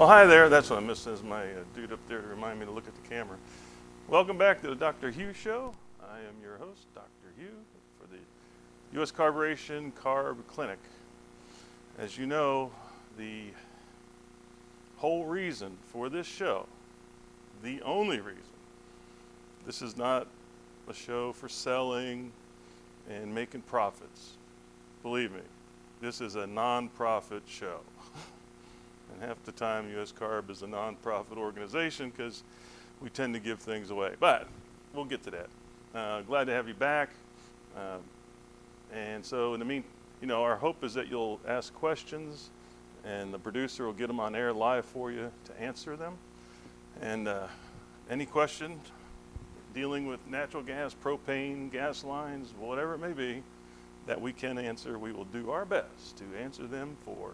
Well, hi there. That's what I'm missing is my dude up there to remind me to look at the camera. Welcome back to the Dr. Hugh Show. I am your host, Dr. Hugh, for the U.S. Carburation Carb Clinic. As you know, the whole reason for this show, the only reason, this is not a show for selling and making profits. Believe me, this is a non-profit show. And half the time, U.S. Carb is a non-profit organization because we tend to give things away. But we'll get to that. Glad to have you back. And so in the meantime, our hope is that you'll ask questions and the producer will get them on air live for you to answer them. And any question dealing with natural gas, propane, gas lines, whatever it may be, that we can answer, we will do our best to answer them for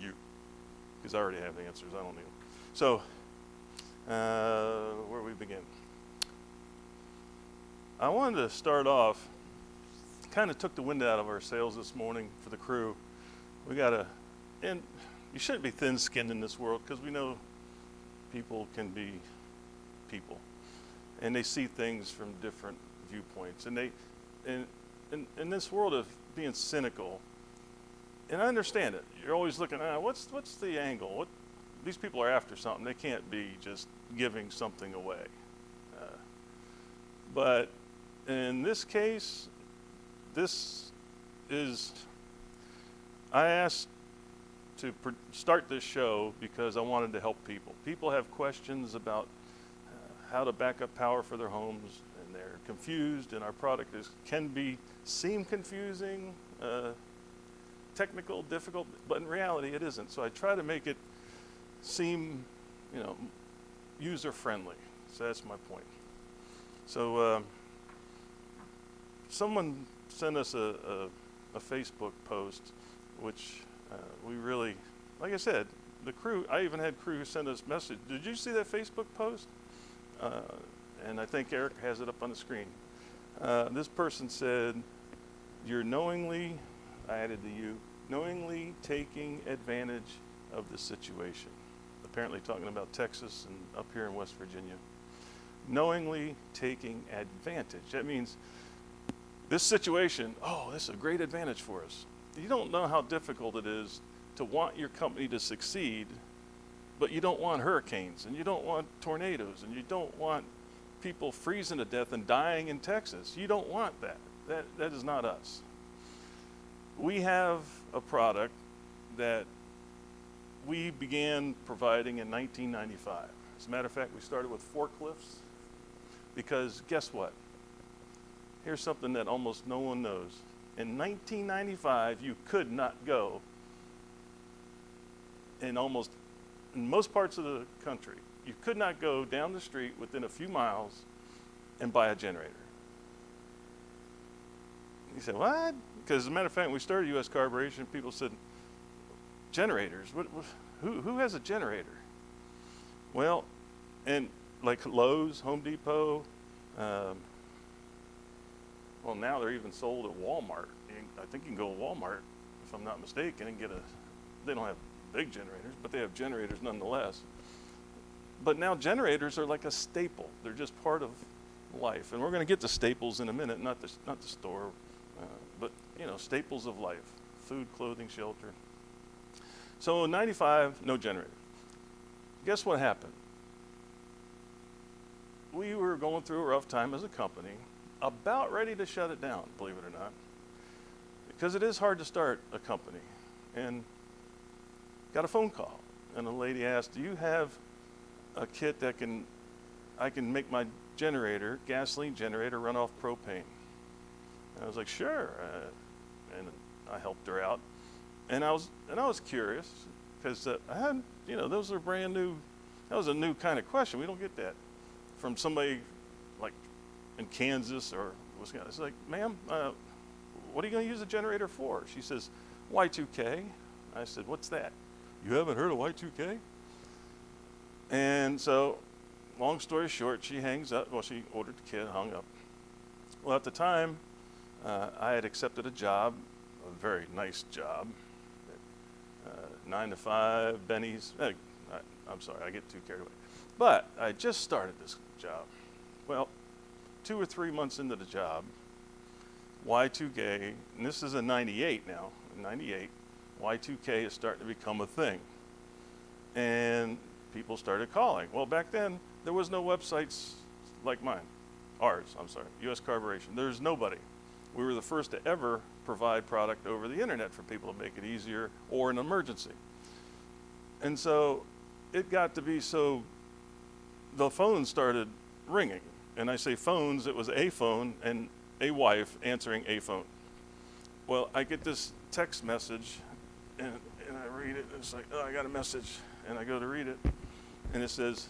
you. Because I already have the answers, I don't need them. So, where we begin? I wanted to start off, kind of took the wind out of our sails this morning for the crew. And you shouldn't be thin-skinned in this world because we know people can be people. And they see things from different viewpoints. And in this world of being cynical, and I understand it. You're always looking at what's the angle? These people are after something. They can't be just giving something away. But in this case, I asked to start this show because I wanted to help people. People have questions about how to back up power for their homes, and they're confused, and our product can seem confusing, technical, difficult, but in reality it isn't. So I try to make it seem, user-friendly. So that's my point. So someone sent us a Facebook post, which we really, like I said, the crew, I even had crew send us message. Did you see that Facebook post? And I think Eric has it up on the screen. This person said, you're knowingly, I added the you, knowingly taking advantage of the situation. Apparently talking about Texas and up here in West Virginia. Knowingly taking advantage. That means this situation, this is a great advantage for us. You don't know how difficult it is to want your company to succeed, but you don't want hurricanes, and you don't want tornadoes, and you don't want people freezing to death and dying in Texas. You don't want that. That is not us. We have a product that we began providing in 1995. As a matter of fact, we started with forklifts because guess what? Here's something that almost no one knows. In 1995, you could not go in most parts of the country, you could not go down the street within a few miles and buy a generator. You said, what? Because as a matter of fact, when we started U.S. Carburation, people said, generators? Who has a generator? Well, and like Lowe's, Home Depot, now they're even sold at Walmart. I think you can go to Walmart, if I'm not mistaken, and they don't have big generators, but they have generators nonetheless. But now generators are like a staple. They're just part of life. And we're going to get to staples in a minute, not the store, but staples of life, food, clothing, shelter. So in 95, no generator. Guess what happened? We were going through a rough time as a company, about ready to shut it down, believe it or not, because it is hard to start a company. And got a phone call, and a lady asked, do you have a kit that I can make my generator, gasoline generator, run off propane? And I was like, sure. And I helped her out. And I was curious because I had, those are brand new. That was a new kind of question. We don't get that from somebody like in Kansas or Wisconsin. It's like, ma'am, what are you going to use a generator for? She says, Y2K. I said, what's that? You haven't heard of Y2K? And so, long story short, she hangs up. Well, she ordered the kit, hung up. Well, at the time, I had accepted a job, a very nice job, 9 to 5, Benny's. I'm sorry, I get too carried away. But I just started this job. Well, 2 or 3 months into the job, Y2K, and this is a 98 now, 98, Y2K is starting to become a thing. And people started calling. Well, back then, there was no websites like mine. US Carburation. There's nobody. We were the first to ever provide product over the internet for people to make it easier or an emergency. And so it got to be so the phone started ringing. And I say phones, it was a phone and a wife answering a phone. Well, I get this text message and I read it, and it's like, oh, I got a message. And I go to read it, and it says,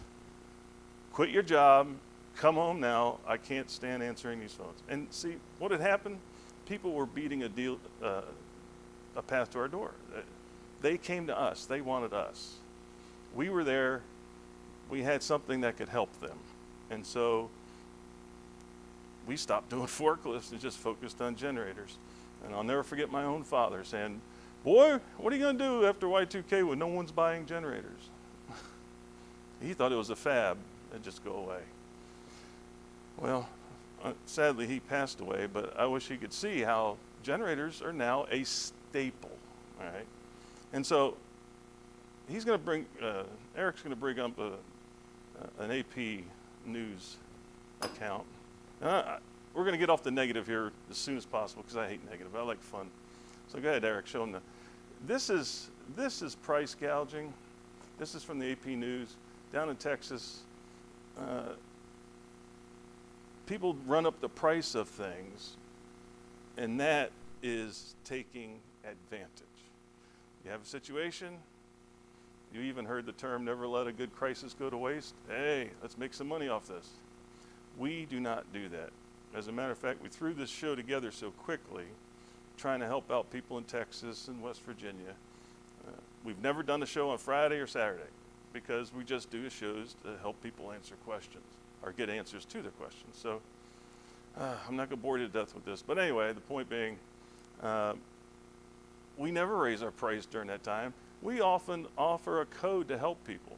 quit your job, come home now, I can't stand answering these phones. And see, what had happened? People were beating a path to our door. They came to us, they wanted us. We were there, we had something that could help them. And so we stopped doing forklifts and just focused on generators. And I'll never forget my own father saying, boy, what are you going to do after Y2K when no one's buying generators? He thought it was a fad. It'd just go away. Well, sadly, he passed away, but I wish he could see how generators are now a staple, all right? And so he's going to bring, Eric's going to bring up an AP News account. We're going to get off the negative here as soon as possible because I hate negative. I like fun. So go ahead, Eric, show them this is price gouging. This is from the AP News down in Texas. People run up the price of things, and that is taking advantage. You have a situation, you even heard the term, never let a good crisis go to waste. Hey, let's make some money off this. We do not do that. As a matter of fact, we threw this show together so quickly, trying to help out people in Texas and West Virginia. We've never done a show on Friday or Saturday because we just do shows to help people answer questions or get answers to their questions. So I'm not going to bore you to death with this. But anyway, the point being, we never raise our price during that time. We often offer a code to help people.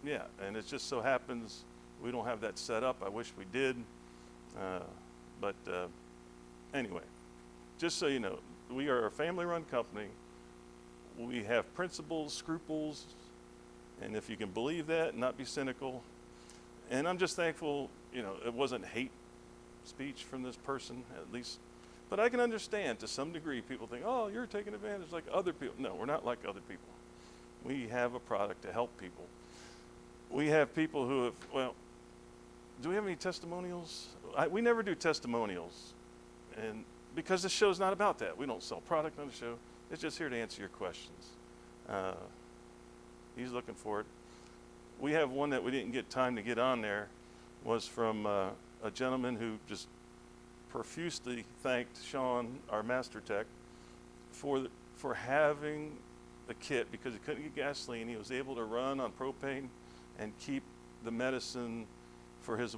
Yeah, and it just so happens we don't have that set up. I wish we did. Anyway, just so you know, we are a family-run company. We have principles, scruples, and if you can believe that and not be cynical, and I'm just thankful, it wasn't hate speech from this person, at least, but I can understand to some degree people think, oh, you're taking advantage like other people. No, we're not like other people. We have a product to help people. We have people who have, well, do we have any testimonials? We never do testimonials. And because the show's not about that. We don't sell product on the show. It's just here to answer your questions. He's looking for it. We have one that we didn't get time to get on there, was from a gentleman who just profusely thanked Sean, our master tech, for having the kit because he couldn't get gasoline. He was able to run on propane and keep the medicine for his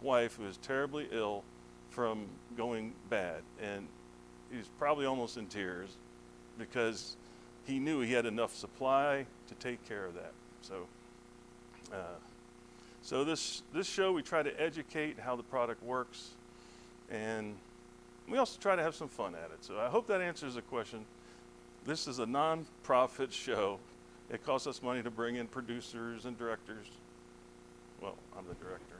wife, who is terribly ill, from going bad. And he's probably almost in tears because he knew he had enough supply to take care of that. So this show, we try to educate how the product works, and we also try to have some fun at it. So I hope that answers the question. This is a non-profit show. It costs us money to bring in producers and directors. Well, I'm the director.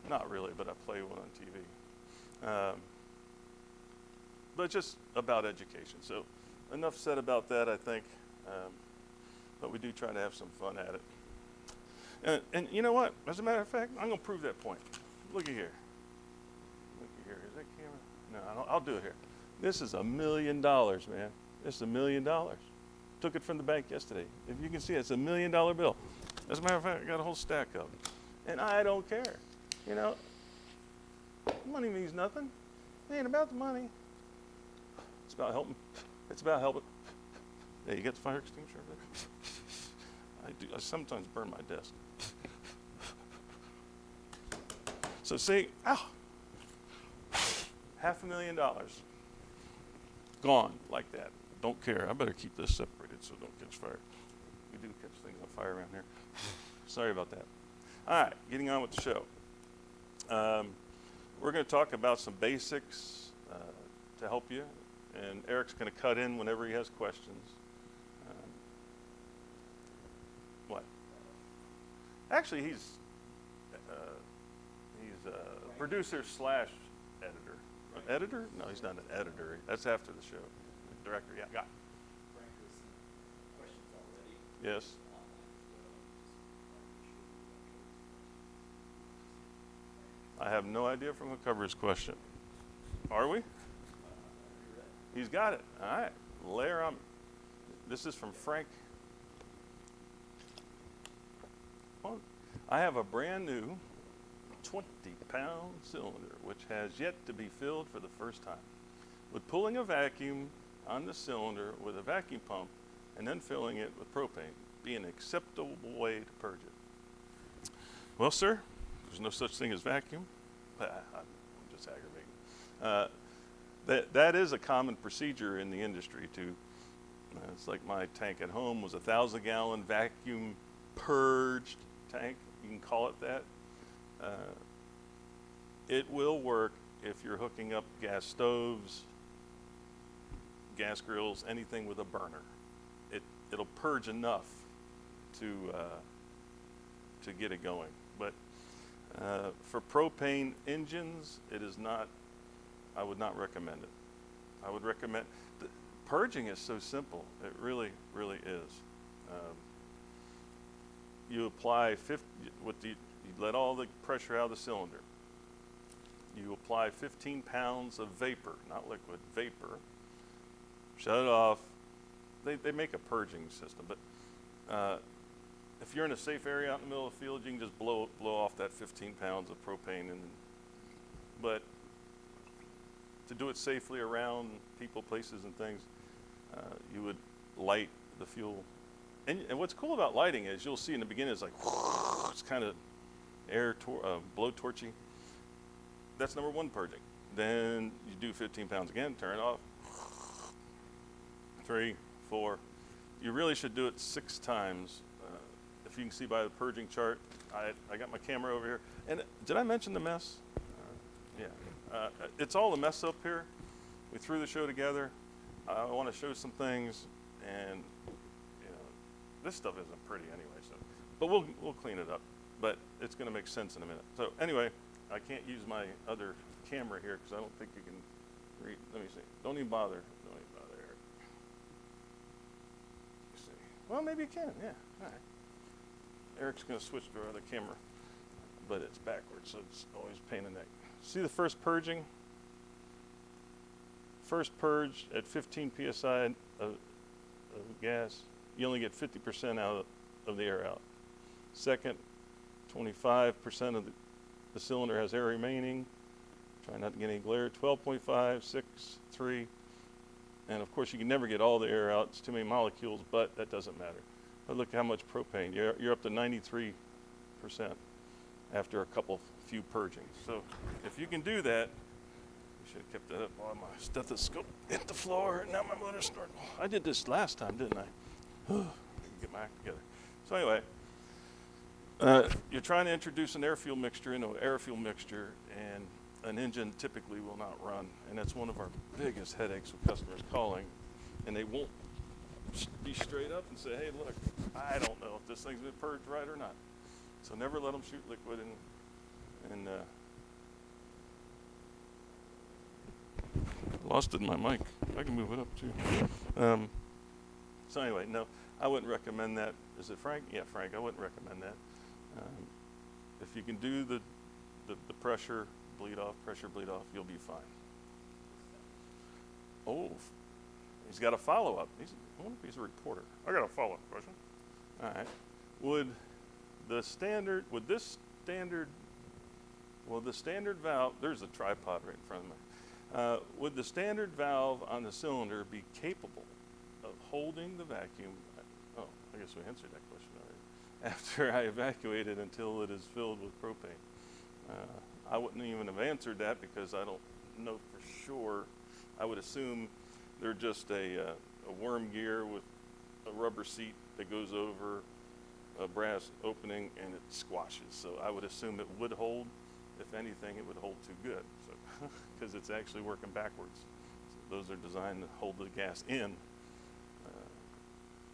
Not really, but I play one on TV. But just about education. So enough said about that, I think. But we do try to have some fun at it. And you know what? As a matter of fact, I'm going to prove that point. Look at here. Look at here. Is that camera? No, I'll do it here. This is $1 million, man. This is $1 million. Took it from the bank yesterday. If you can see it, it's $1 million bill. As a matter of fact, I got a whole stack of them. And I don't care. Money means nothing. It ain't about the money. It's about helping. It's about helping. Yeah, you got the fire extinguisher over there? I sometimes burn my desk. So see, $500,000 gone like that. don't care. I better keep this separated so it don't catch fire. We do catch things on fire around here. Sorry about that. All right, getting on with the show. We're going to talk about some basics to help you, and Eric's going to cut in whenever he has questions. What? Actually, he's a producer slash editor. An editor? No, he's not an editor. That's after the show. Director, yeah. Got it. Frank has some questions already. Yes. I have no idea from who covered his question. Are we? He's got it. All right. Layer on. This is from Frank. I have a brand new 20-pound cylinder, which has yet to be filled for the first time. Would pulling a vacuum on the cylinder with a vacuum pump and then filling it with propane be an acceptable way to purge it? Well, sir, there's no such thing as vacuum. I'm just aggravating. That is a common procedure in the industry too. It's like my tank at home was a 1,000-gallon vacuum purged tank. You can call it that. It will work if you're hooking up gas stoves, gas grills, anything with a burner. It'll purge enough to get it going. But for propane engines, it is not. I would not recommend it. I would recommend. Purging is so simple. It really, really is. You apply you let all the pressure out of the cylinder. You apply 15 pounds of vapor, not liquid, vapor. Shut it off. They make a purging system, but if you're in a safe area out in the middle of the field, you can just blow off that 15 pounds of propane. But to do it safely around people, places, and things, you would light the fuel. And what's cool about lighting is you'll see in the beginning it's like, it's kind of blow torchy. That's number one purging. Then you do 15 pounds again, turn it off. 3, 4. You really should do it 6 times. If you can see by the purging chart, I got my camera over here. And did I mention the mess? Yeah. It's all a mess up here. We threw the show together. I want to show some things, and this stuff isn't pretty anyway. But we'll clean it up. But it's going to make sense in a minute. So anyway, I can't use my other camera here because I don't think you can read. Let me see. Don't even bother. Eric. Let's see. Well, maybe you can. Yeah. All right. Eric's going to switch to our other camera, but it's backwards, so it's always a pain in the neck. See the first purging? First purge at 15 psi of gas, you only get 50% out of the air out. Second, 25% of the cylinder has air remaining. Try not to get any glare. 12.5, 6, 3. And of course, you can never get all the air out. It's too many molecules, but that doesn't matter. But look how much propane. You're up to 93% after a few purgings. So if you can do that, you should have kept that up while my stethoscope hit the floor. Now my motor's starting. I did this last time, didn't I? Get my act together. So anyway, you're trying to introduce an air-fuel mixture into an air-fuel mixture, and an engine typically will not run. And that's one of our biggest headaches with customers calling, and they won't be straight up and say, hey, look, I don't know if this thing's been purged right or not. So never let them shoot liquid and lost it in my mic. I can move it up too. So anyway, no, I wouldn't recommend that. Is it Frank? Yeah, Frank, I wouldn't recommend that. If you can do the pressure bleed off, you'll be fine. Oh, he's got a follow-up. I wonder if he's a reporter. I got a follow-up question. All right. The standard valve, there's a tripod right in front of me. Would the standard valve on the cylinder be capable of holding the vacuum? Oh, I guess we answered that question already. After I evacuate it until it is filled with propane. I wouldn't even have answered that because I don't know for sure. I would assume they're just a worm gear with a rubber seat that goes over a brass opening and it squashes. So I would assume it would hold. If anything, it would hold too good. So because it's actually working backwards. So those are designed to hold the gas in.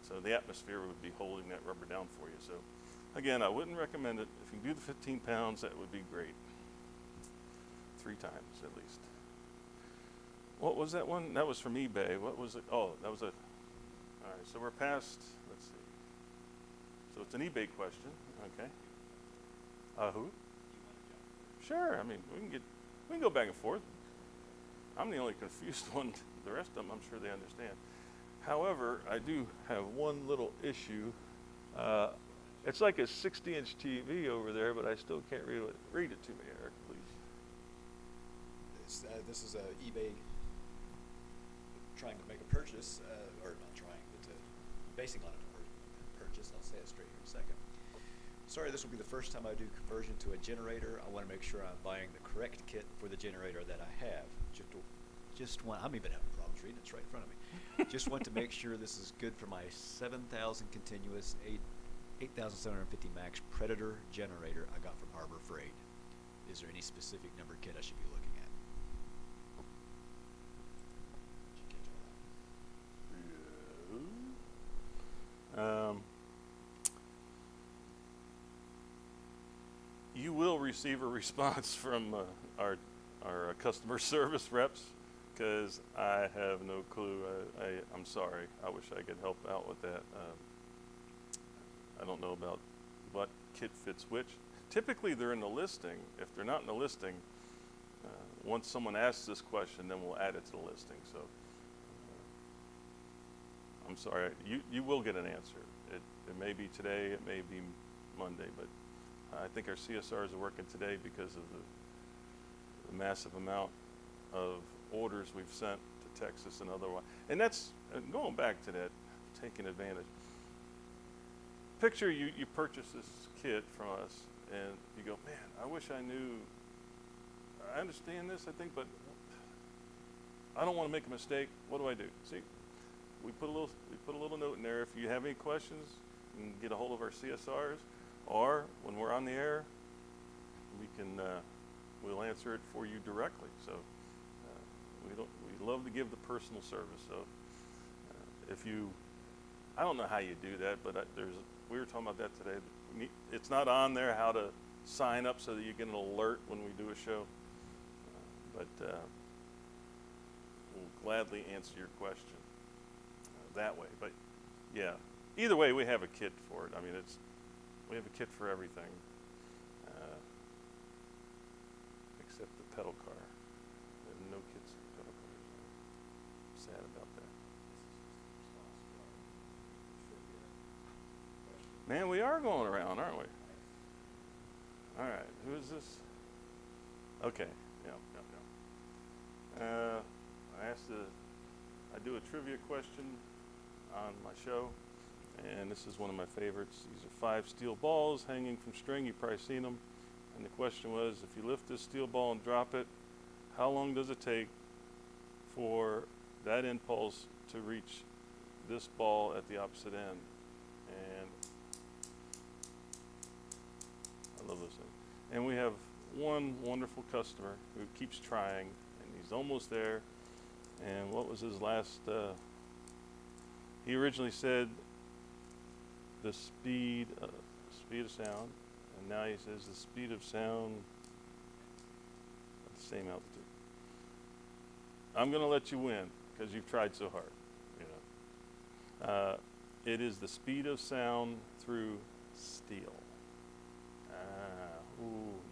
So the atmosphere would be holding that rubber down for you. So again, I wouldn't recommend it. If you can do the 15 pounds, that would be great. 3 times at least. What was that one? That was from eBay. What was it? Oh, that was a, all right, so we're past, let's see. So it's an eBay question, okay. Who? Sure, I mean, we can go back and forth. I'm the only confused one. The rest of them, I'm sure they understand. However, I do have one little issue. It's like a 60-inch TV over there, but I still can't read it. Read it to me, Eric, please. This is eBay trying to make a purchase, or not trying, but basing on a purchase. I'll say it straight here in a second. Sorry, this will be the first time I do conversion to a generator. I want to make sure I'm buying the correct kit for the generator that I have. Just want, I'm even having problems reading, it's right in front of me. Just want to make sure this is good for my 7,000 continuous, 8,750 max Predator generator I got from Harbor Freight. Is there any specific number kit I should be looking at? Did you catch all that? You will receive a response from our customer service reps, because I have no clue. I'm sorry. I wish I could help out with that. I don't know about what kit fits which. Typically, they're in the listing. If they're not in the listing, once someone asks this question, then we'll add it to the listing. So I'm sorry. You will get an answer. It may be today. It may be Monday, but I think our CSRs are working today because of the massive amount of orders we've sent to Texas and otherwise. And that's, going back to that, taking advantage. Picture you purchase this kit from us and you go, man, I wish I knew, I understand this, I think, but I don't want to make a mistake. What do I do? See, we put a little note in there. If you have any questions, you can get a hold of our CSRs, or when we're on the air, we'll answer it for you directly. So we love to give the personal service. So I don't know how you do that, but we were talking about that today. It's not on there how to sign up so that you get an alert when we do a show. But we'll gladly answer your question that way. But yeah, either way, we have a kit for it. I mean, we have a kit for everything, except the pedal car. We have no kits for the pedal cars. I'm sad about that. Man, we are going around, aren't we? All right, who is this? Okay, yeah. I do a trivia question on my show, and this is one of my favorites. These are 5 steel balls hanging from string. You've probably seen them. And the question was, if you lift this steel ball and drop it, how long does it take for that impulse to reach this ball at the opposite end? And I love those things. And we have one wonderful customer who keeps trying, and he's almost there. And what was his last, he originally said the speed of sound, and now he says the speed of sound at the same altitude. I'm going to let you win because you've tried so hard. You know, it is the speed of sound through steel.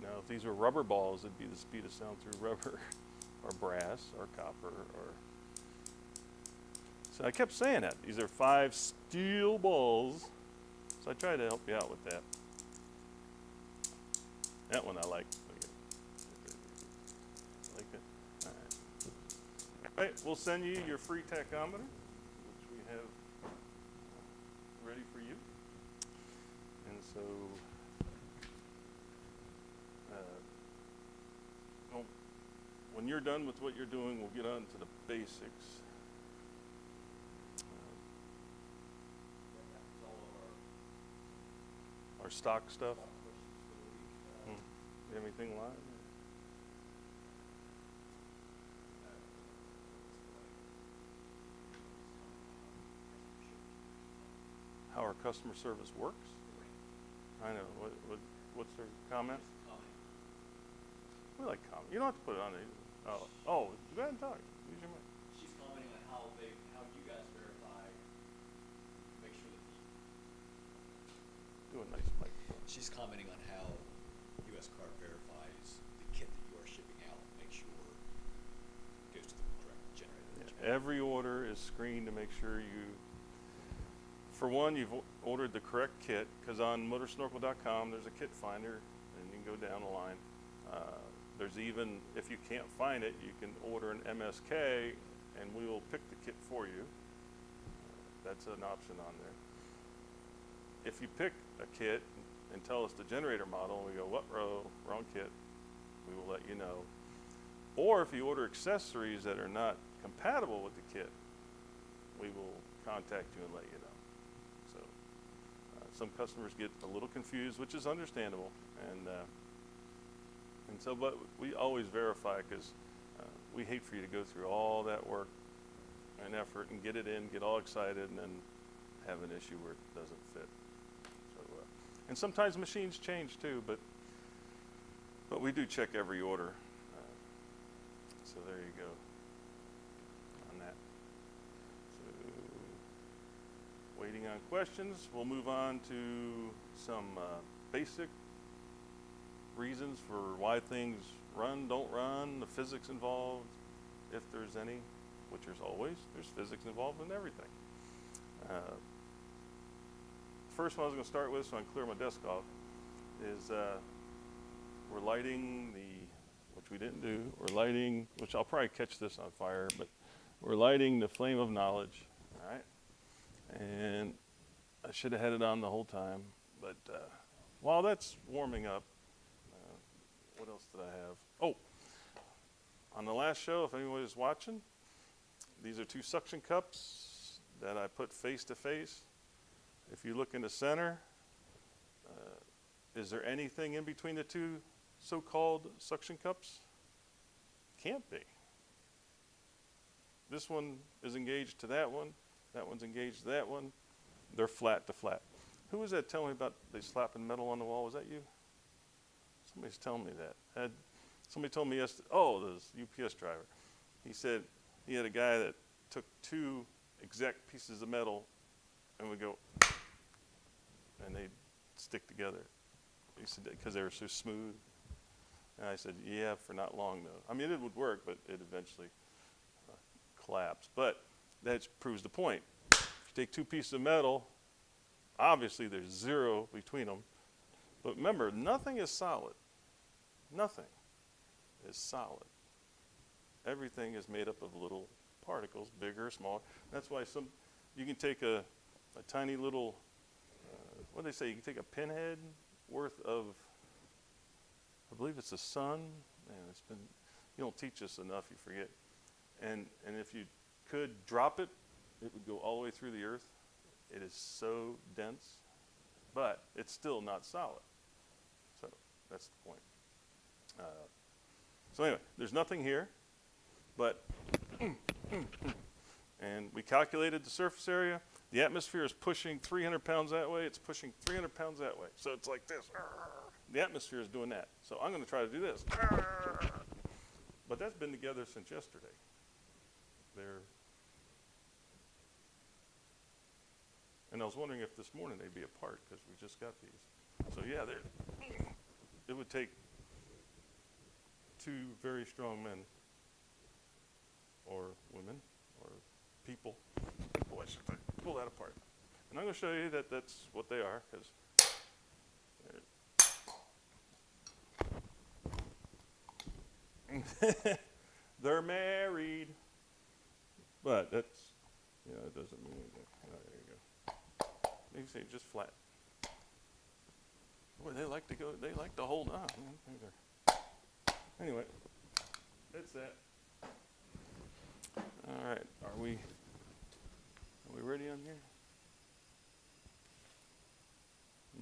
Now if these were rubber balls, it'd be the speed of sound through rubber, or brass, or copper, or. So I kept saying that. These are 5 steel balls. So I tried to help you out with that. That one I like. Like that. All right, we'll send you your free tachometer, which we have ready for you. And so, when you're done with what you're doing, we'll get on to the basics. stock stuff? Questions for the week. You have anything live? How our customer service works? I know. What's their comment? We like comment. You don't have to put it on it. Oh, go ahead and talk. Use your mic. She's commenting on how you guys verify, make sure that Do a nice mic. She's commenting on how U.S. Card verifies the kit that you are shipping out, make sure it goes to the correct generator. Yeah, every order is screened to make sure for one, you've ordered the correct kit, because on motorsnorkel.com there's a kit finder, and you can go down the line. There's even, if you can't find it, you can order an MSK, and we will pick the kit for you. That's an option on there. If you pick a kit and tell us the generator model, and we go, what row, wrong kit, we will let you know. Or if you order accessories that are not compatible with the kit, we will contact you and let you know. So some customers get a little confused, which is understandable, and so, but we always verify, because we hate for you to go through all that work and effort and get it in, get all excited, and then have an issue where it doesn't fit. So, and sometimes machines change too, but we do check every order. So there you go on that. So, waiting on questions. We'll move on to some basic reasons for why things run, don't run, the physics involved, if there's any, which there's always. There's physics involved in everything. First one I was going to start with, so I can clear my desk off, is we're lighting which we didn't do, which I'll probably catch this on fire, but we're lighting the flame of knowledge, all right? And I should have had it on the whole time, but while that's warming up, what else did I have? Oh, on the last show, if anyone is watching, these are two suction cups that I put face to face. If you look in the center, is there anything in between the two so-called suction cups? Can't be. This one is engaged to that one one's engaged to that one. They're flat to flat. Who was that telling me about they slapping metal on the wall? Was that you? Somebody's telling me that. Somebody told me yesterday, this UPS driver. He said he had a guy that took two exact pieces of metal and would go, and they'd stick together. He said, because they were so smooth. And I said, yeah, for not long though. I mean, it would work, but it eventually collapsed. But that proves the point. If you take two pieces of metal, obviously there's zero between them. But remember, nothing is solid. Nothing is solid. Everything is made up of little particles, bigger, smaller. That's why you can take a tiny little, what do they say? You can take a pinhead worth of, I believe it's the sun. Man, you don't teach this enough, you forget. And if you could drop it, it would go all the way through the earth. It is so dense, but it's still not solid. So that's the point. So anyway, there's nothing here, but, and we calculated the surface area. The atmosphere is pushing 300 pounds that way. It's pushing 300 pounds that way. So it's like this. The atmosphere is doing that. So I'm going to try to do this. But that's been together since yesterday. And I was wondering if this morning they'd be apart, because we just got these. So yeah, it would take two very strong men or women or people. Boy, should I pull that apart. And I'm going to show you that that's what they are, because they're married. But that's, it doesn't mean anything. Oh, there you go. You can see just flat. Boy, they like to hold on. Anyway, that's that. All right, are we ready on here?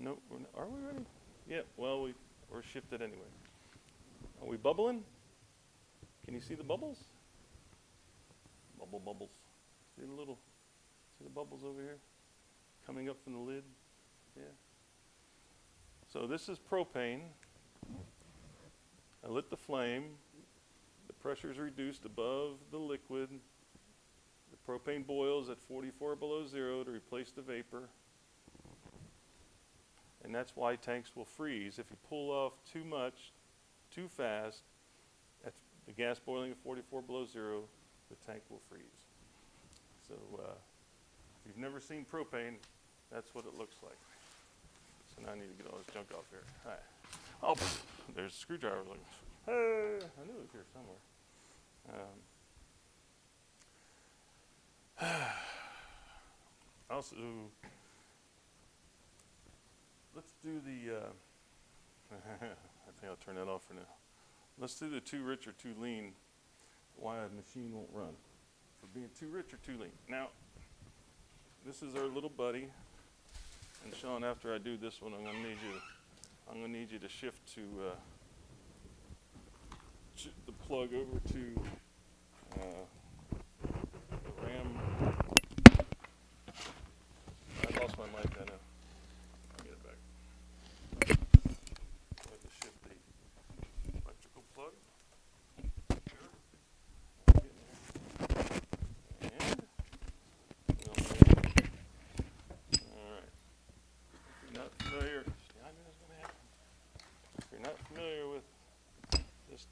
Nope, we're not. Are we ready? Yeah, well, we're shifted anyway. Are we bubbling? Can you see the bubbles? Bubbles. See the bubbles over here? Coming up from the lid? Yeah. So this is propane. I lit the flame. The pressure is reduced above the liquid. The propane boils at 44 below zero to replace the vapor. And that's why tanks will freeze. If you pull off too much, too fast, at the gas boiling at 44 below zero, the tank will freeze. So if you've never seen propane, that's what it looks like. So now I need to get all this junk off here. All right. Oh, there's a screwdriver. Like, hey, I knew it was here somewhere. Also, let's do the, I think I'll turn that off for now. Let's do the too rich or too lean, why a machine won't run. For being too rich or too lean. Now, this is our little buddy. And Sean, after I do this one, I'm gonna need you to shift to the plug over to the RAM. I lost my mic, I know. I'll get it back. I have to shift the electrical plug.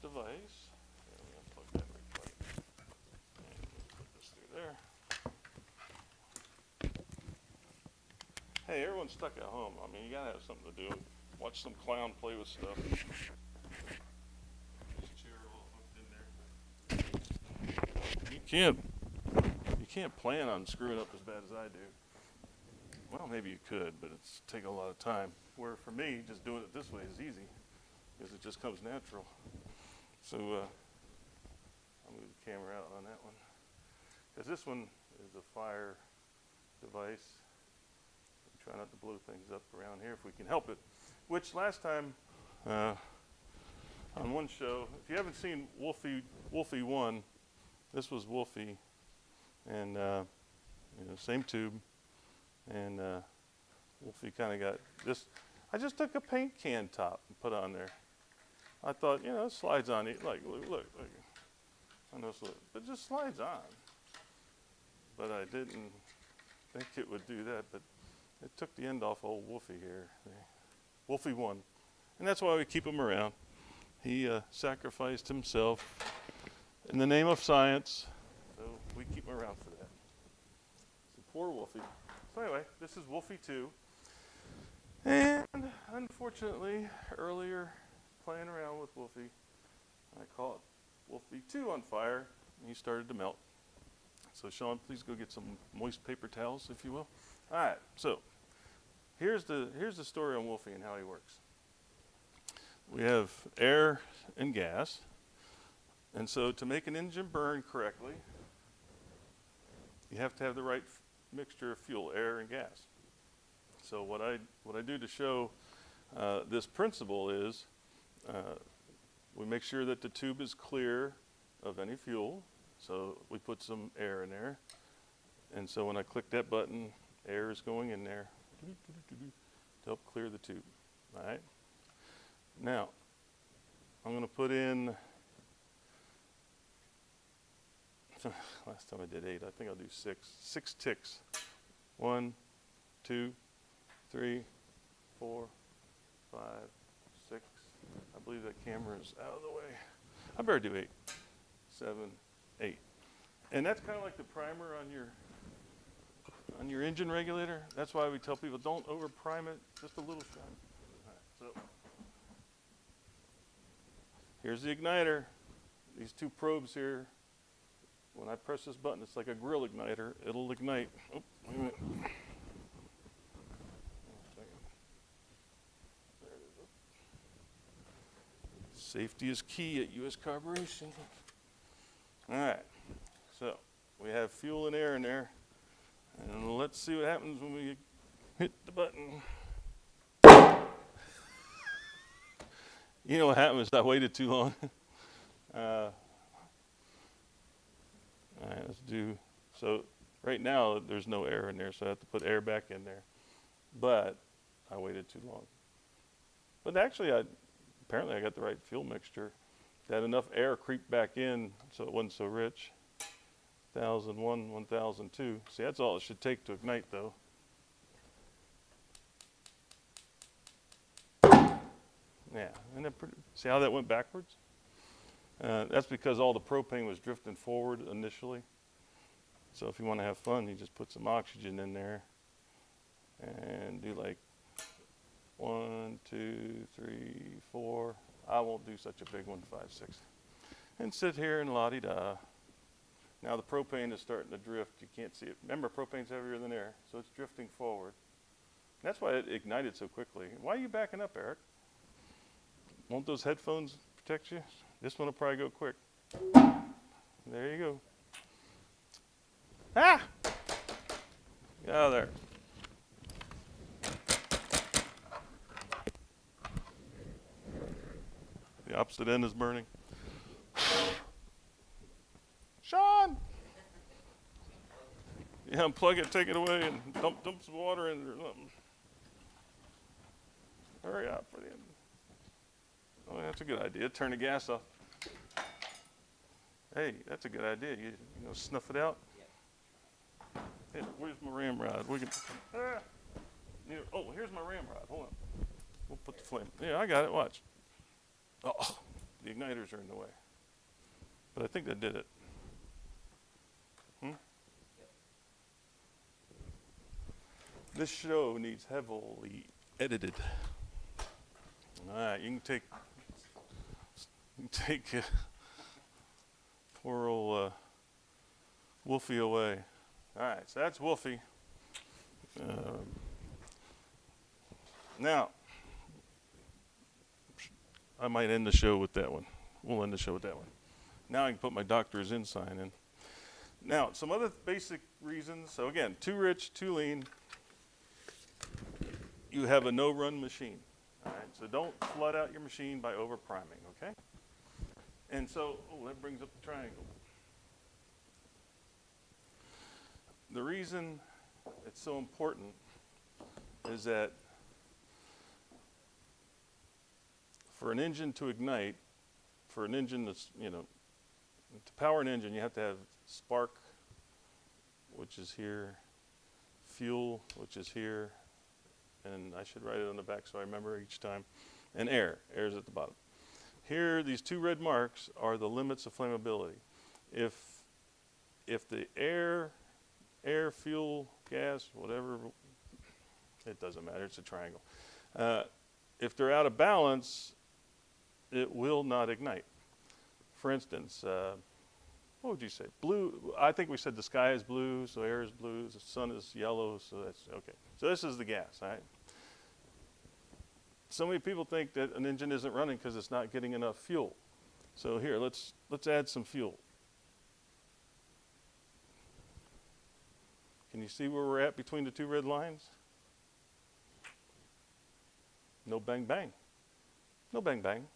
Device. I'm going to plug that right plug in. And put this through there. Hey, everyone's stuck at home. I mean, you got to have something to do. Watch some clown play with stuff. This chair all hooked in there. You can't plan on screwing up as bad as I do. Well, maybe you could, but it's take a lot of time. Where for me, just doing it this way is easy because it just comes natural. So I'll move the camera out on that one. Because this one is a fire device. Try not to blow things up around here if we can help it. Which last time on one show, if you haven't seen Wolfie 1, this was Wolfie. And same tube. And Wolfie kind of got this. I just took a paint can top and put on there. I thought, it slides on it. Like, look. I know it's but it just slides on. But I didn't think it would do that. But it took the end off old Wolfie here. Wolfie 1. And that's why we keep him around. He sacrificed himself in the name of science. So we keep him around for that. So poor Wolfie. So anyway, this is Wolfie 2. And unfortunately, earlier, playing around with Wolfie, I caught Wolfie 2 on fire, and he started to melt. So Sean, please go get some moist paper towels, if you will. All right, so here's the story on Wolfie and how he works. We have air and gas, and so to make an engine burn correctly, you have to have the right mixture of fuel, air and gas. So what I do to show this principle is we make sure that the tube is clear of any fuel. So we put some air in there. And so when I click that button, air is going in there to help clear the tube. All right. Now, I'm going to put in, last time I did 8, I think I'll do 6. 6 ticks. 1, 2, 3, 4, 5, 6. I believe that camera is out of the way. I better do 8, 7, 8. And that's kind of like the primer on your engine regulator. That's why we tell people don't over prime it, just a little shine. All right, so here's the igniter. These 2 probes here. When I press this button, it's like a grill igniter. It'll ignite. Oh, wait a minute. Safety is key at U.S. Carburation. All right, so we have fuel and air in there, and let's see what happens when we hit the button. You know what happened is I waited too long. All right, let's do, so right now there's no air in there, so I have to put air back in there. But I waited too long. But actually, apparently I got the right fuel mixture. That enough air creeped back in so it wasn't so rich. 1001, 1002. See, that's all it should take to ignite though. Yeah, and then see how that went backwards? That's because all the propane was drifting forward initially. So if you want to have fun, you just put some oxygen in there and do like 1, 2, 3, 4. I won't do such a big one, 5, 6. And sit here and la-di-da. Now the propane is starting to drift. You can't see it. Remember, propane's heavier than air, so it's drifting forward. That's why it ignited so quickly. Why are you backing up, Eric? Won't those headphones protect you? This one will probably go quick. There you go. Ah! Get out of there. The opposite end is burning. Sean! Yeah, unplug it, take it away, and dump some water in there or something. Hurry up for the end. Oh, that's a good idea. Turn the gas off. Hey, that's a good idea. You know, snuff it out. Hey, where's my ramrod? We can. Oh, here's my ramrod. Hold on. We'll put the flame. Yeah, I got it. Watch. Oh, the igniters are in the way. But I think that did it. This show needs heavily edited. All right, you can take poor old Wolfie away. All right, so that's Wolfie. Now, I might end the show with that one. We'll end the show with that one. Now I can put my doctor's in sign in. Now, some other basic reasons. So again, too rich, too lean. You have a no-run machine. All right, so don't flood out your machine by over-priming, okay? And so, that brings up the triangle. The reason it's so important is that for an engine to ignite, for an engine that's, to power an engine, you have to have spark, which is here, fuel, which is here, and I should write it on the back so I remember each time, and air. Air is at the bottom. Here, these two red marks are the limits of flammability. If the air, fuel, gas, whatever, it doesn't matter, it's a triangle. If they're out of balance, it will not ignite. For instance, what would you say? Blue, I think we said the sky is blue, so air is blue, the sun is yellow, so that's okay. So this is the gas, all right? So many people think that an engine isn't running because it's not getting enough fuel. So here, let's add some fuel. Can you see where we're at between the two red lines? No bang bang. No bang bang.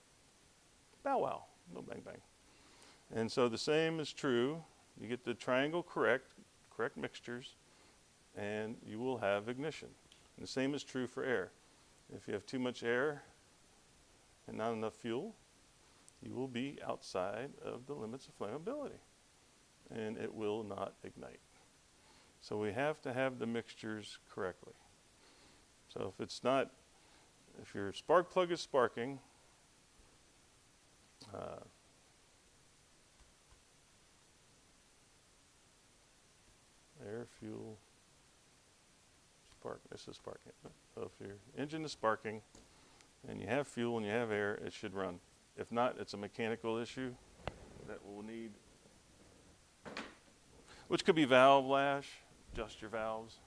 Bow wow. No bang bang. And so the same is true. You get the triangle correct mixtures, and you will have ignition. And the same is true for air. If you have too much air and not enough fuel, you will be outside of the limits of flammability, and it will not ignite. So we have to have the mixtures correctly. So if your spark plug is sparking, air, fuel, spark. This is sparking. So if your engine is sparking and you have fuel and you have air, it should run. If not, it's a mechanical issue that will need, which could be valve lash, adjust your valves,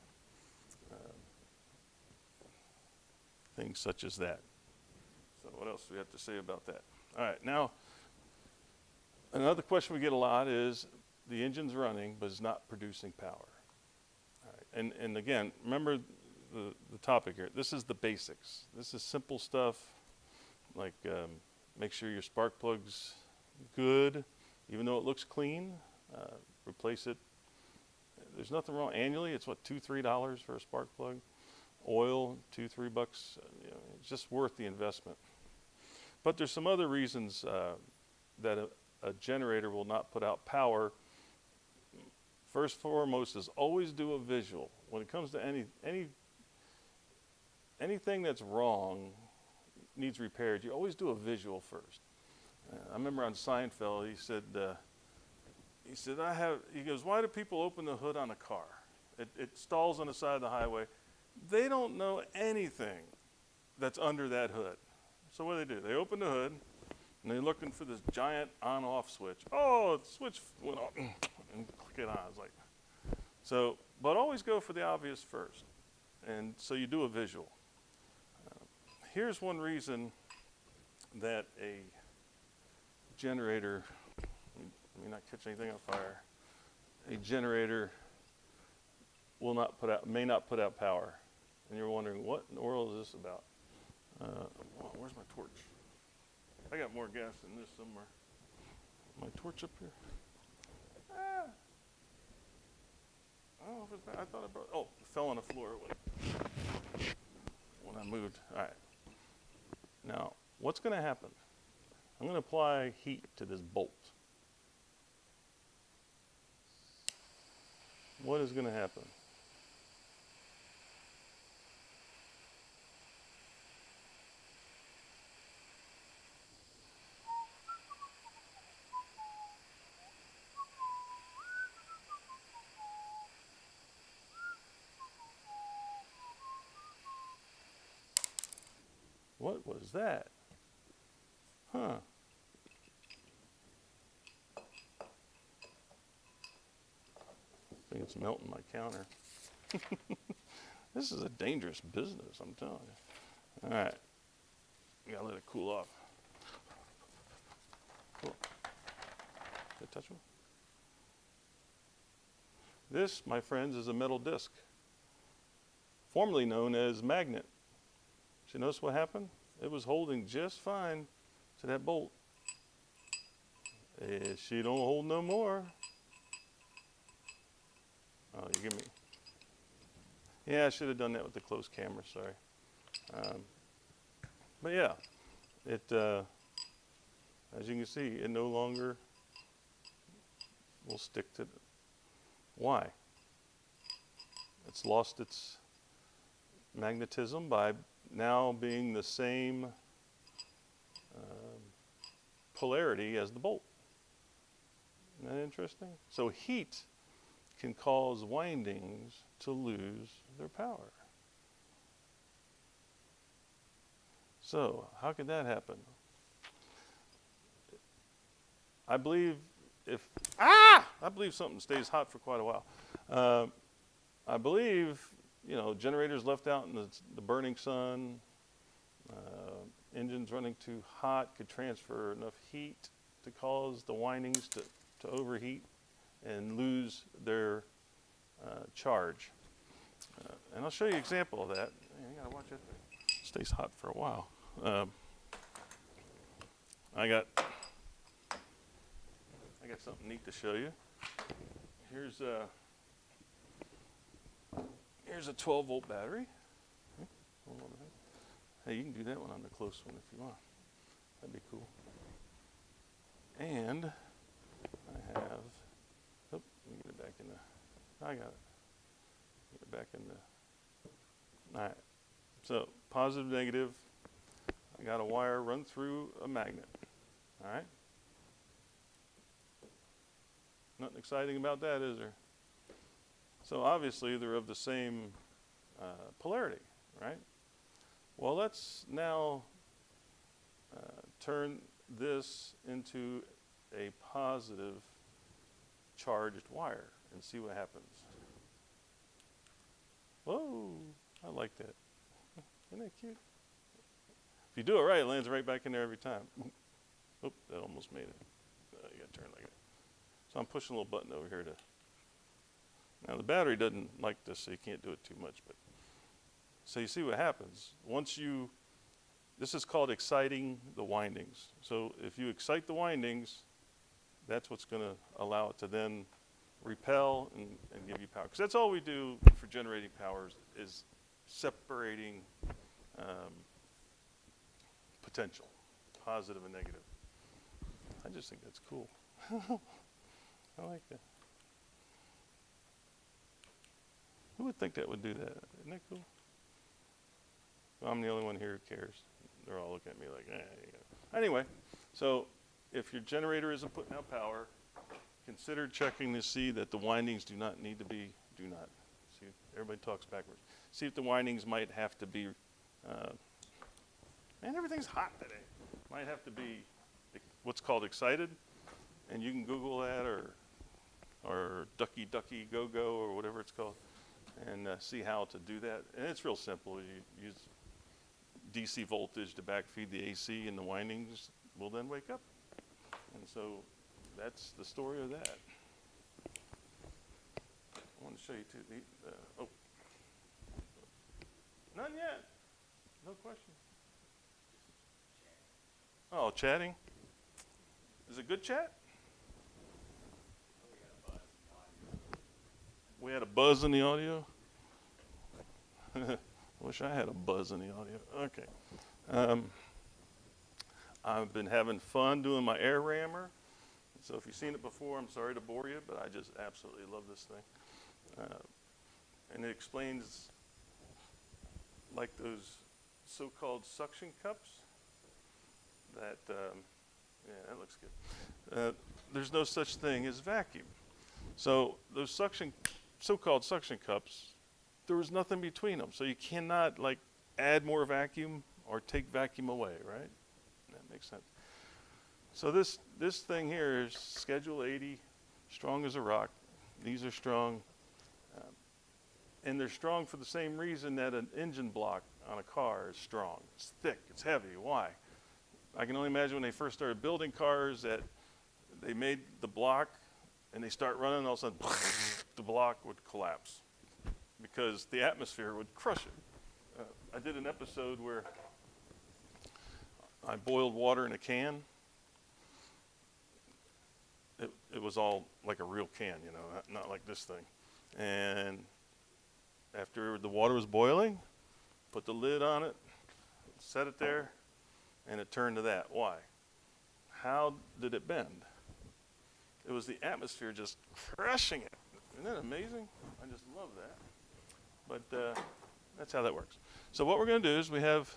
things such as that. So what else do we have to say about that? All right, now, another question we get a lot is the engine's running, but it's not producing power. All right, and again, remember the topic here. This is the basics. This is simple stuff like Make sure your spark plug's good, even though it looks clean. Replace it. There's nothing wrong annually. It's what, $2-3 for a spark plug. Oil, $2-3 bucks. It's just worth the investment. But there's some other reasons that a generator will not put out power. First and foremost is always do a visual. When it comes to anything that's wrong, needs repaired, you always do a visual first. I remember on Seinfeld, he said, he goes, why do people open the hood on a car? It stalls on the side of the highway. They don't know anything that's under that hood. So what do? They open the hood, and they're looking for this giant on-off switch. Oh, the switch went off, and click it on. It's like, so, but always go for the obvious first. And so you do a visual. Here's one reason that a generator, let me not catch anything on fire, a generator may not put out power. And you're wondering, what in the world is this about? Where's my torch? I got more gas than this somewhere. My torch up here? I don't know if it's bad. I thought I brought, it fell on the floor when I moved. All right. Now, what's going to happen? I'm going to apply heat to this bolt. What is going to happen? What was that? Huh. I think it's melting my counter. This is a dangerous business, I'm telling you. All right. You gotta let it cool off. Cool. Did I touch one? This, my friends, is a metal disc, formerly known as magnet. Did you notice what happened? It was holding just fine to that bolt. She don't hold no more. Oh, you give me. Yeah, I should have done that with the close camera, sorry. But yeah, it, as you can see, it no longer will stick to why? It's lost its magnetism by now being the same polarity as the bolt. Isn't that interesting? So heat can cause windings to lose their power. So how could that happen? I believe something stays hot for quite a while. I believe, generators left out in the burning sun, engines running too hot could transfer enough heat to cause the windings to overheat and lose their charge. And I'll show you an example of that. You gotta watch it. It stays hot for a while. I got something neat to show you. Here's a 12-volt battery. Hey, you can do that one on the close one if you want. That'd be cool. And I have, let me get it back in the, I got it. Get it back in the, all right. So positive, negative. I got a wire run through a magnet. All right. Nothing exciting about that, is there? So obviously they're of the same polarity, right? Well, let's now turn this into a positive charged wire and see what happens. Whoa, I like that. Isn't that cute? If you do it right, it lands right back in there every time. Oop, that almost made it. You gotta turn like it. So I'm pushing a little button over here to, now the battery doesn't like this, so you can't do it too much, but, so you see what happens. Once you this is called exciting the windings. So if you excite the windings, that's what's going to allow it to then repel and give you power. Because that's all we do for generating power is separating potential, positive and negative. I just think that's cool. I like that. Who would think that would do that? Isn't that cool? Well, I'm the only one here who cares. They're all looking at me like, Anyway, so if your generator isn't putting out power, consider checking to see that the windings do not. See, everybody talks backwards. See if the windings might have to be, man, everything's hot today. Might have to be what's called excited, and you can Google that or ducky go or whatever it's called, and see how to do that. And it's real simple. You use DC voltage to backfeed the AC, and the windings will then wake up. And so that's the story of that. I want to show you too. None yet. No question. Oh, chatting. Is it good chat? We had a buzz in the audio. Wish I had a buzz in the audio. Okay. I've been having fun doing my air rammer. So if you've seen it before, I'm sorry to bore you, but I just absolutely love this thing. And it explains like those so-called suction cups that, yeah, that looks good. There's no such thing as vacuum. So those so-called suction cups, there was nothing between them. So you cannot like add more vacuum or take vacuum away, right? That makes sense. So this thing here is Schedule 80, strong as a rock. These are strong. And they're strong for the same reason that an engine block on a car is strong. It's thick, it's heavy. Why? I can only imagine when they first started building cars that they made the block and they start running, and all of a sudden the block would collapse because the atmosphere would crush it. I did an episode where I boiled water in a can. It was all like a real can, you know, not like this thing. And after the water was boiling, put the lid on it, set it there, and it turned to that. Why? How did it bend? It was the atmosphere just crushing it. Isn't that amazing? I just love that. But that's how that works. So what we're going to do is we have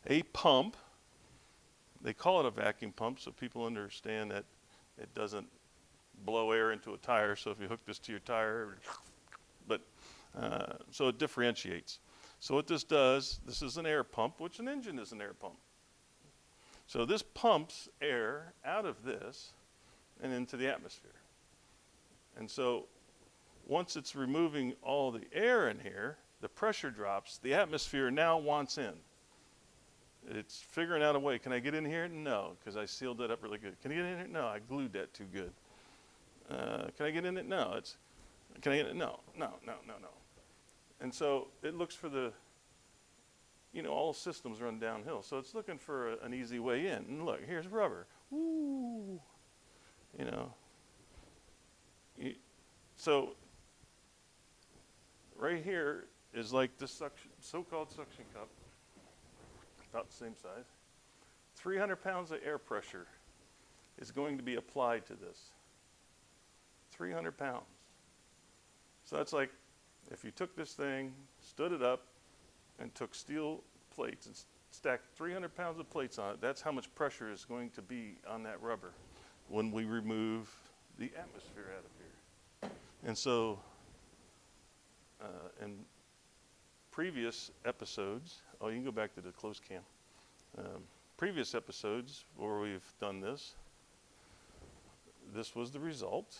a pump. They call it a vacuum pump so people understand that it doesn't blow air into a tire. So if you hook this to your tire, but so it differentiates. So what this does, this is an air pump, which an engine is an air pump. So this pumps air out of this and into the atmosphere. And so once it's removing all the air in here, the pressure drops, the atmosphere now wants in. It's figuring out a way. Can I get in here? No, because I sealed that up really good. Can I get in here? No, I glued that too good. Can I get in it? No. Can I get in it? No. And so it looks for the, all systems run downhill. So it's looking for an easy way in. And look, here's rubber. Woo! So right here is like this so-called suction cup, about the same size. 300 pounds of air pressure is going to be applied to this. 300 pounds. So that's like if you took this thing, stood it up, and took steel plates and stacked 300 pounds of plates on it, that's how much pressure is going to be on that rubber when we remove the atmosphere out of here. And so in previous episodes, you can go back to the close cam. Previous episodes where we've done this was the result.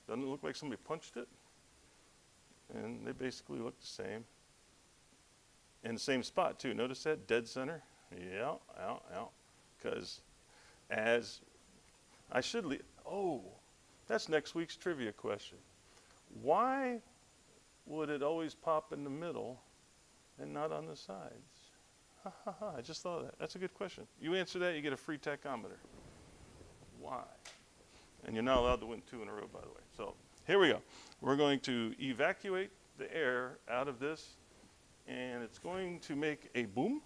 Doesn't it look like somebody punched it? And they basically look the same. In the same spot too. Notice that? Dead center. Yeah, out. Because as I should leave. Oh, that's next week's trivia question. Why would it always pop in the middle and not on the sides? Ha ha ha, I just thought of that. That's a good question. You answer that, you get a free tachometer. Why? And you're not allowed to win 2 in a row, by the way. So here we go. We're going to evacuate the air out of this, and it's going to make a boom,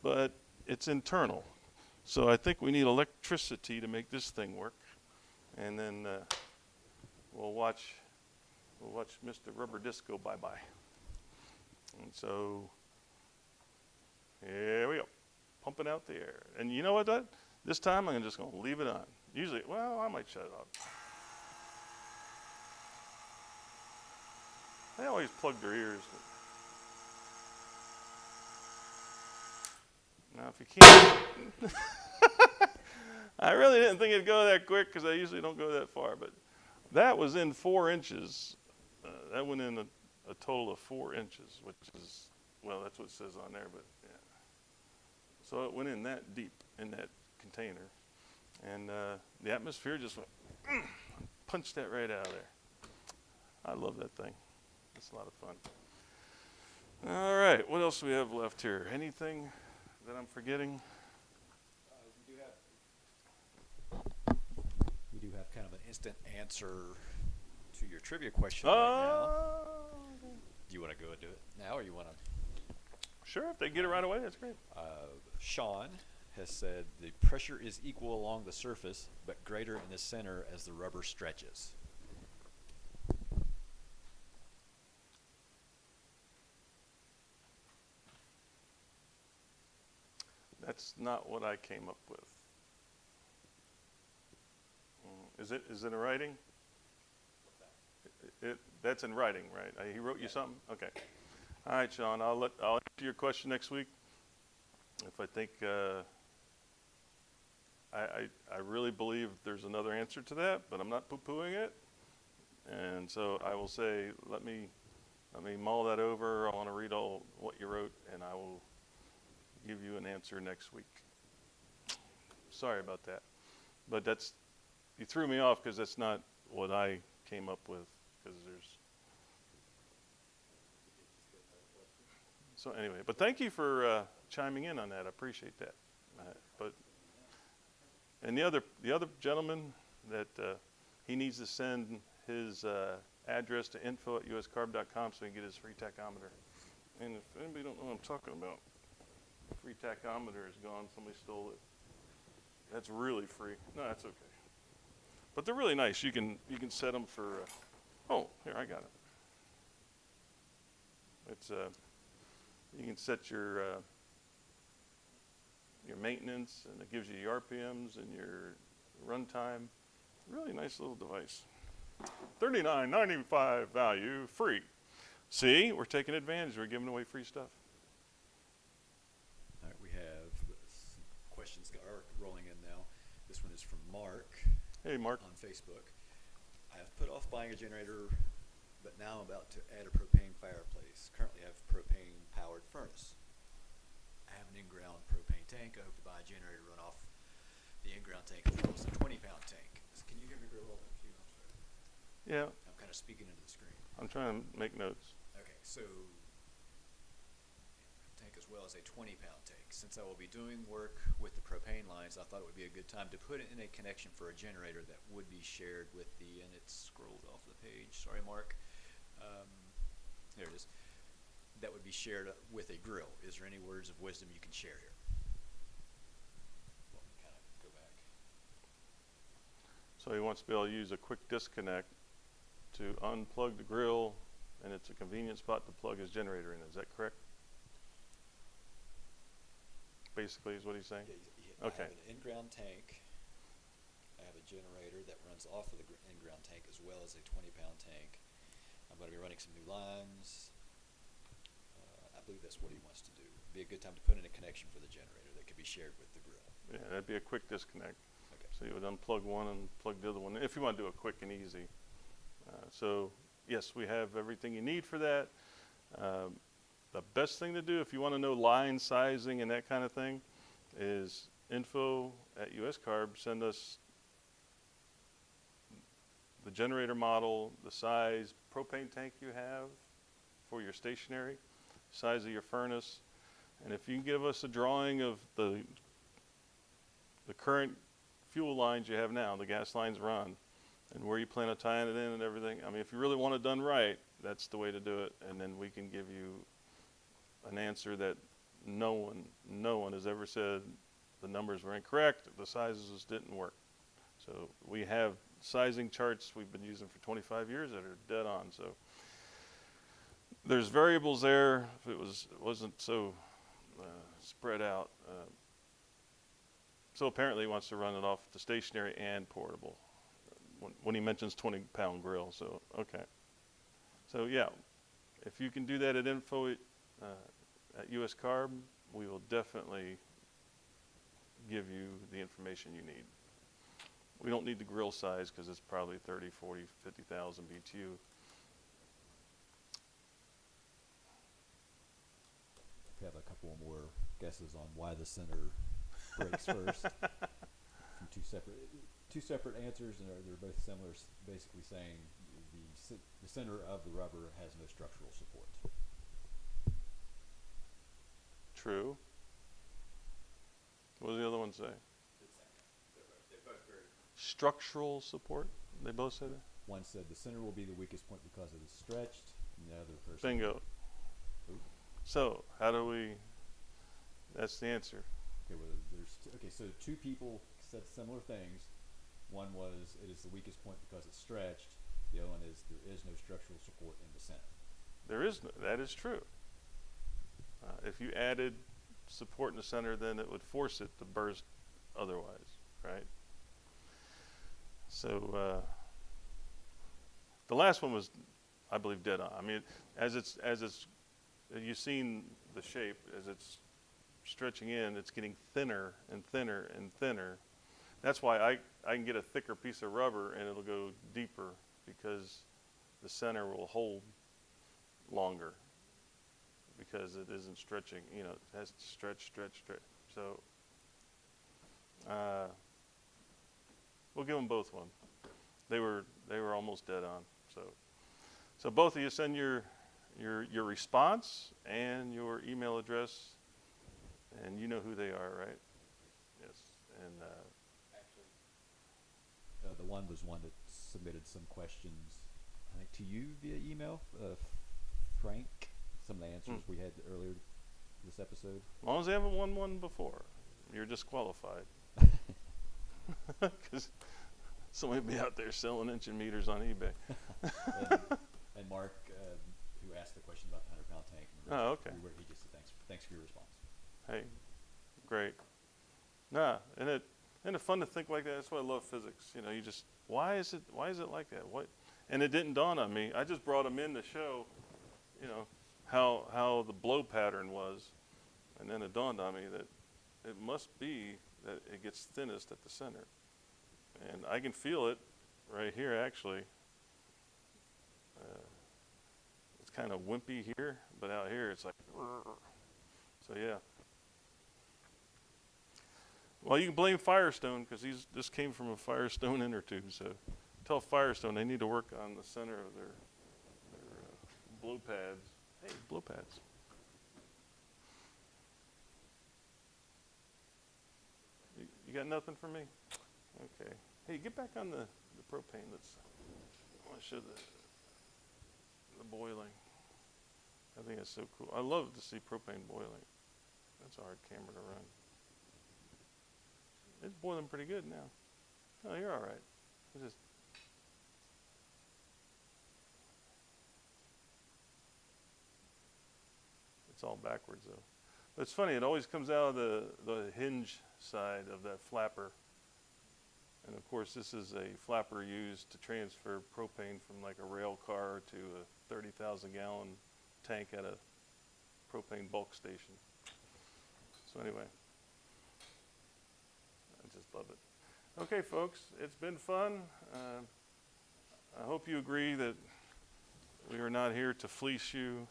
but it's internal. So I think we need electricity to make this thing work. And then we'll watch Mr. Rubber Disc go bye-bye. And so here we go, pumping out the air. And you know what, this time I'm just gonna leave it on. Usually, well, I might shut it off. They always plug their ears. Now, if you can't, I really didn't think it'd go that quick because I usually don't go that far, but that was in 4 inches. That went in a total of 4 inches, which is, well, that's what it says on there, but yeah. So it went in that deep in that container, and the atmosphere just went, punched that right out of there. I love that thing. It's a lot of fun. All right, what else do we have left here? Anything that I'm forgetting? We do have kind of an instant answer to your trivia question right now. Do you want to go and do it now, or you want to? Sure, if they get it right away, that's great. Sean has said the pressure is equal along the surface, but greater in the center as the rubber stretches. That's not what I came up with. Is it in writing? That's in writing, right? He wrote you something? Okay. All right, Sean, I'll answer your question next week. If I think, I really believe there's another answer to that, but I'm not poo-pooing it. And so I will say, let me mull that over. I want to read all what you wrote, and I will give you an answer next week. Sorry about that. But you threw me off because that's not what I came up with, because so anyway, but thank you for chiming in on that. I appreciate that. And the other gentleman that he needs to send his address to info@uscarb.com so he can get his free tachometer. And if anybody don't know what I'm talking about, free tachometer is gone. Somebody stole it. That's really free. No, that's okay. But they're really nice. You can set them for. Oh, here, I got it. It's you can set your maintenance, and it gives you your RPMs and your runtime. Really nice little device. $39.95 value, free. See, we're taking advantage. We're giving away free stuff. All right, we have some questions that are rolling in now. This one is from Mark. Hey, Mark. On Facebook. I have put off buying a generator, but now I'm about to add a propane fireplace. Currently I have a propane-powered furnace. I have an in-ground propane tank. I hope to buy a generator to run off the in-ground tank as well as a 20-pound tank. Can you give me a real hold on a few? I'm sorry. Yeah. I'm kind of speaking into the screen. I'm trying to make notes. Okay, so tank as well as a 20-pound tank. Since I will be doing work with the propane lines, I thought it would be a good time to put in a connection for a generator that would be shared with and it scrolled off the page. Sorry, Mark. There it is. That would be shared with a grill. Is there any words of wisdom you can share here? Well, kind of go back. So he wants to be able to use a quick disconnect to unplug the grill, and it's a convenient spot to plug his generator in. Is that correct? Basically is what he's saying? Yeah, okay. I have an in-ground tank. I have a generator that runs off of the in-ground tank as well as a 20-pound tank. I'm going to be running some new lines. I believe that's what he wants to do. It'd be a good time to put in a connection for the generator that could be shared with the grill. Yeah, that'd be a quick disconnect. Okay. So you would unplug one and plug the other one if you want to do it quick and easy. So yes, we have everything you need for that. The best thing to do if you want to know line sizing and that kind of thing is info@USCarb. Send us the generator model, the size propane tank you have for your stationary. size of your furnace. And if you can give us a drawing of the current fuel lines you have now, the gas lines run, and where you plan on tying it in and everything. I mean, if you really want it done right, that's the way to do it. And then we can give you an answer that no one has ever said the numbers were incorrect, the sizes didn't work. So we have sizing charts we've been using for 25 years that are dead on. So there's variables there. If it wasn't so spread out. So apparently he wants to run it off the stationary and portable when he mentions 20-pound grill. So, okay. So, yeah, if you can do that at info at US Carb, we will definitely give you the information you need. We don't need the grill size because it's probably 30, 40, 50,000 BTU. We have a couple more guesses on why the center breaks first. From two separate answers, and they're both similar, basically saying the center of the rubber has no structural support. True. What does the other one say? The second. They're both very. Structural support? They both say that? One said the center will be the weakest point because it is stretched, and the other person. Bingo. Ooh. So, how do we, that's the answer. Okay, well, so two people said similar things. One was it is the weakest point because it's stretched. The other one is there is no structural support in the center. There is no, that is true. If you added support in the center, then it would force it to burst otherwise, right? So the last one was, I believe, dead on. I mean, as it's you've seen the shape as it's stretching in, it's getting thinner and thinner and thinner. That's why I can get a thicker piece of rubber and it'll go deeper because the center will hold longer because it isn't stretching. You know, it has to stretch. So we'll give them both one. They were almost dead on. So both of you send your response and your email address, and you know who they are, right? Yes. And Actually, the one was one that submitted some questions, I think, to you via email, Frank. Some of the answers we had earlier this episode. as long as they haven't won one before, you're disqualified. Because somebody will be out there selling inch meters on eBay. and Mark, who asked the question about the 100-pound tank. Oh, okay. He just said thanks for your response. Hey, great. Nah, isn't it fun to think like that? That's why I love physics. You know, you just, why is it like that? What? And it didn't dawn on me. I just brought them in to show, you know, how the blow pattern was, and then it dawned on me that it must be that it gets thinnest at the center, and I can feel it right here actually. It's kind of wimpy here, but out here it's like, so yeah. Well, you can blame Firestone because this came from a Firestone inner tube. So tell Firestone they need to work on the center of their blow pads. Hey, blow pads. You got nothing for me? Okay. Hey, get back on the propane. I want to show the boiling. I think that's so cool. I love to see propane boiling. That's a hard camera to run. It's boiling pretty good now. Oh, you're all right. It's all backwards though. But it's funny, it always comes out of the hinge side of that flapper. And of course this is a flapper used to transfer propane from like a rail car to a 30,000 gallon tank at a propane bulk station. So anyway, I just love it. Okay folks, it's been fun. I hope you agree that we are not here to fleece you.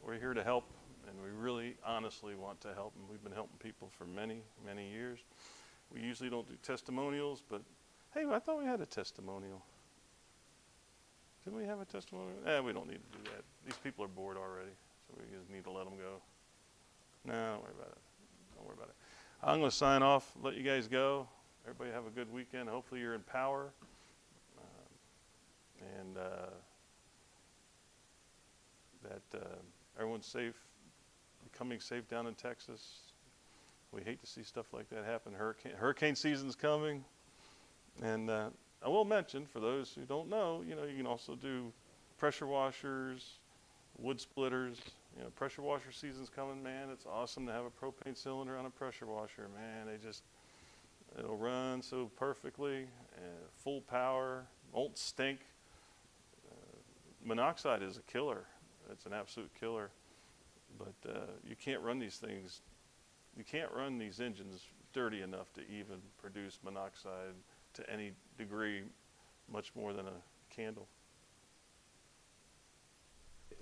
We're here to help, and we really honestly want to help, and we've been helping people for many, many years. We usually don't do testimonials, but hey, I thought we had a testimonial. Didn't we have a testimonial? We don't need to do that. These people are bored already. We just need to let them go. No, don't worry about it. Don't worry about it. I'm going to sign off, let you guys go. Everybody have a good weekend. Hopefully you're in power. And that everyone's safe, becoming safe down in Texas. We hate to see stuff like that happen. Hurricane season's coming. And I will mention, for those who don't know, you can also do pressure washers, wood splitters. Pressure washer season's coming, man. It's awesome to have a propane cylinder on a pressure washer, man. It'll run so perfectly, full power, won't stink. Monoxide is a killer. It's an absolute killer. But you can't run these things. You can't run these engines dirty enough to even produce monoxide to any degree, much more than a candle.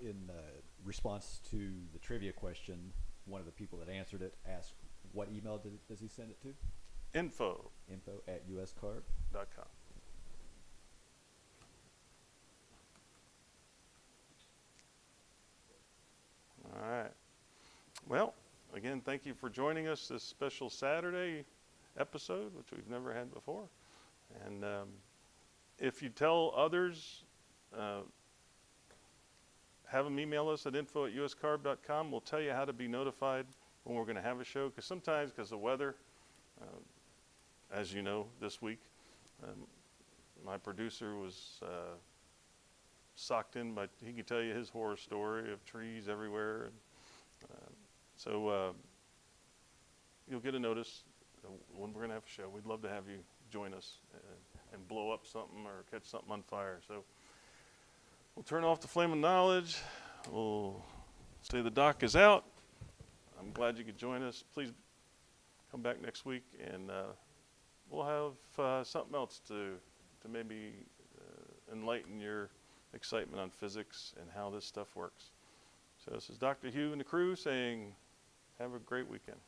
In response to the trivia question, one of the people that answered it asked, what email does he send it to? info@uscarb.com. All right. Well, again, thank you for joining us this special Saturday episode, which we've never had before. And if you tell others, have them email us at info@uscarb.com. We'll tell you how to be notified when we're going to have a show. Because sometimes, because of weather, as you know, this week, my producer was socked in by, he can tell you his horror story of trees everywhere. And, so you'll get a notice when we're going to have a show. We'd love to have you join us and blow up something or catch something on fire. So we'll turn off the flame of knowledge. We'll say the doc is out. I'm glad you could join us. Please come back next week, and we'll have something else to maybe enlighten your excitement on physics and how this stuff works. So this is Dr. Hugh and the crew saying, have a great weekend.